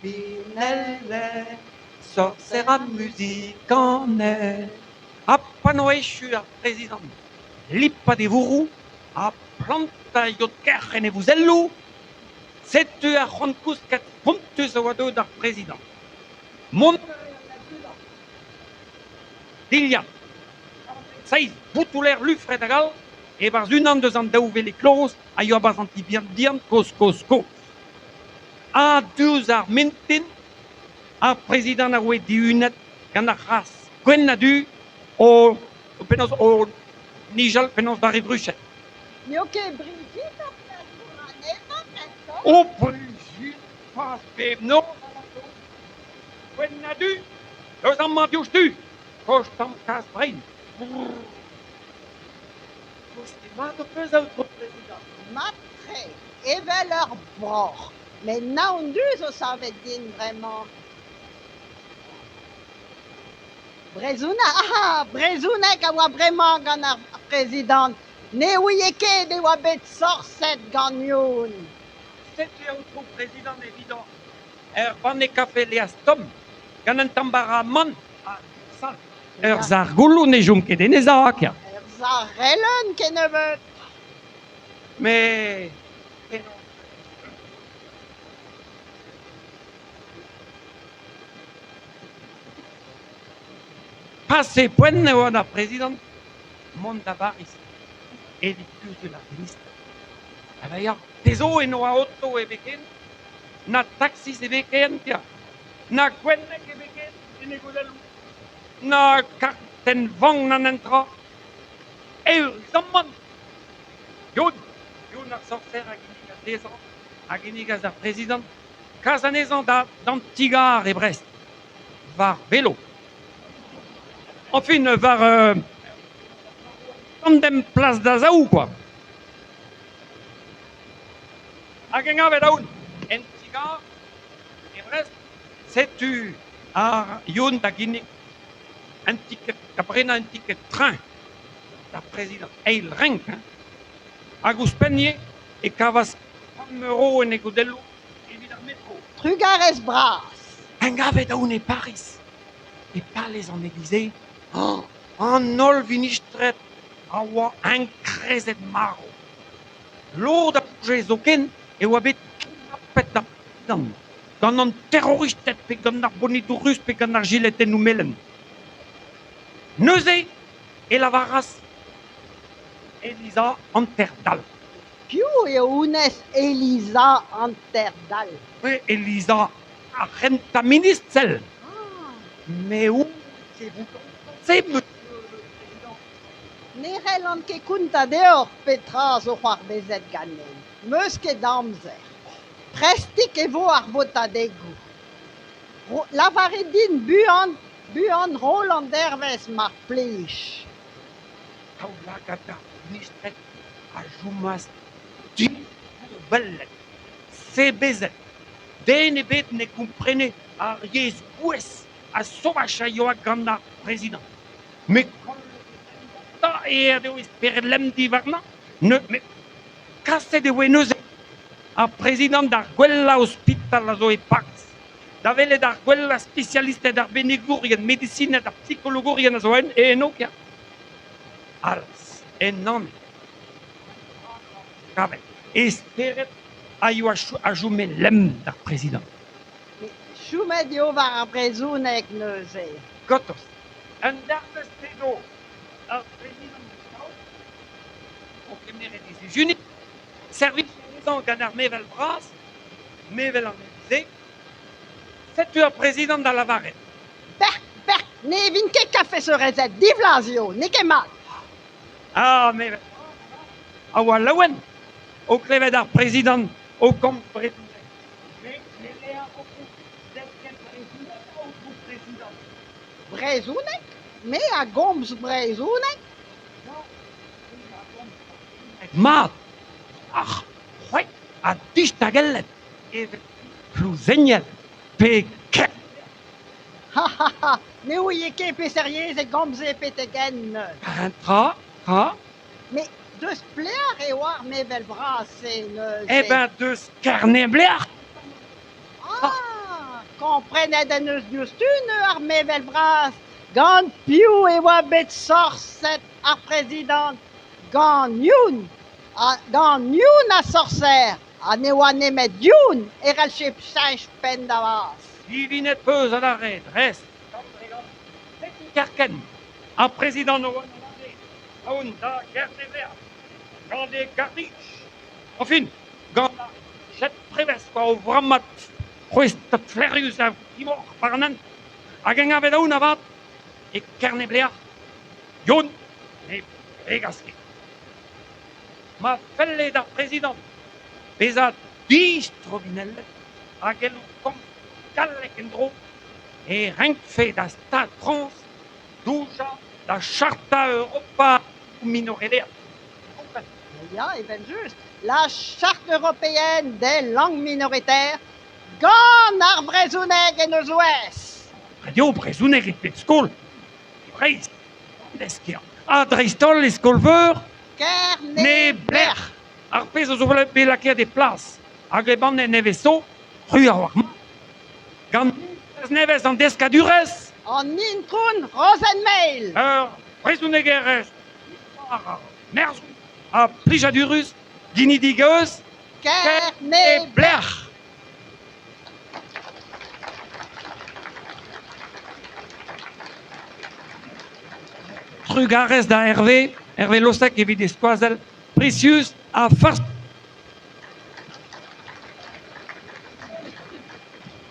Vinelle, sorcera musique en elle. A panoe à président, lipa de vourou, a planta yotker et vous ellou, c'est tu a roncus cat pontus a wado d'ar président. Mon Dilia, seiz boutouler lufredagal, et bars une an, 2 ans d'aouvé les clos, a yo bas antibiant diant, cos. A 12 ar mintin, a président a oe diunet, gant ar ras, gwen na du, o penaos o Nigel penaos d'ar Bruxelles. Mais ok, Brigitte, O Brigitte, pas pe no, gwen na du, eus an madiouch du, koch tam kas brein. Mat o peus autre président. Matre, evel ur bror. Mais naon du zo savet din vraiment. Brezounek a oa bremañ gant ar prezidant. Ne ouie ket e oa bet sorset gant youn. C'est autre président évident. Ban e kafe leas tom, gant an tambara man, sal. Zargoulou ne jom ket en ezak. Zar relen ket ne veut. Mais... Passe poen ne oa da président, mont da baris, editus de la ministre. D'ailleurs, tezo en oa auto e beken, na taxis e beken, tia, na gwennek e beken, en e godelou, na karten vang nan entra, zamman, yon ar sorcer a ginigas dezan, a ginigas ar président, kazanezan d'Antigar e Brest, var vélo. Enfin, var tandem place d'Azaou, quoi. Hag en avet aoun, en Tigar, e Brest, setu ar yon da ginnig un ticket, kaprena un ticket train da président eil renk, hag ouz penye e kavas 1 euro en e godelou evit ar metro. Trugarez bras. En avet aoun e Paris, e palez an Élysée, an ol vinistret a oa krezet maro. Lor da proje zo ken e oa bet kidnappet da président gant an terroristet pe gant ar bonitou rus pe gant ar gileten ou melen. Neuze e lavaras Elisa Anterdal. Piou e ounes Elisa Anterdal. Oui, Elisa a renta ministre. Mais où c'est monsieur le président? Nerel an ket kounta deoc'h petra zo c'hoar bezet ganen. Meus ket amzer. Prestik e vo ar botadegou. Lavaret din buan rol an dervez mar plech. Kaou la gata ministret a joumas di bellet. Se bezet. Den e bet ne komprene ar yez gouez a sauvage a yoa gant ar président. Mais ta e de esperet lem di varna, mais kaset e oe neuze a président d'ar gwella hospital a zo e Pax. Da vele d'ar gwella spécialiste d'ar benegourien, médecine d'ar psychologourien a zo en, e eno kia. Alas, en nan. Kavet, esperet a yo a joume lem d'ar président. Choumet yo war ar brezounek neuze. Gotos, un d'arvez pedo ar président au kemeret des États-Unis, service gant ar mevel bras, mevel an Élysée, setu ar président da lavaret. Berk, ne vin ket kafe seurezet, divlazio, ne ket mat. Ah, mevel. A oa laouen, o klevet ar président o kom brezounek. Mais lea o kou, desken président. Brezounek? Me a gomz brezounek? Mat! Ach, c'hwai, a dist a gellet. Evet, plouzeniel, pe ket. Ha, ne ouie ket pe seriez e gomz e petegen. Tra? Me deus plear e oar mevel bras e neuze. Eh ben, deus karne blear. Ah! Comprenez de nous justune, armée Velbras. Gan piou et wabet sort cette présidente. Gan youn a sorcière. Anewane met youn. Et ralchep change peine d'avance. Divinet peuse à l'arrêt, reste. Carken, un président no one, da guerre des verts, quand des gardiches. Enfin, quand cette prévesse, au vramat, questa flerius a timor parnant, a gagné vedaun avat, et carneblea, yon, et regaske. Ma felle da président, pesa distrovinel, a gelu kom callecendro, et rien que fait da Stade France, déjà la Charte Europa minoritaire. Ja, ik ben juste. La charte européenne des langues minoritaires. Gan arbrezunek en nos ouest. Radio Brezunek et Petskol. Reis. Deskia. Adristol et Skolver. Ne Blair. Arpez aux ouvres belakia des places. Agleban et Neveso. Rue Arwarma. Gan Neves en Descadures. En Ninkun Rosenmail. Brezunek reste. Merz. A Plijadurus. Guinidigueuse. Ne Blair. Trugares da Hervé Losek et Videsquazel, Precious, à Farce.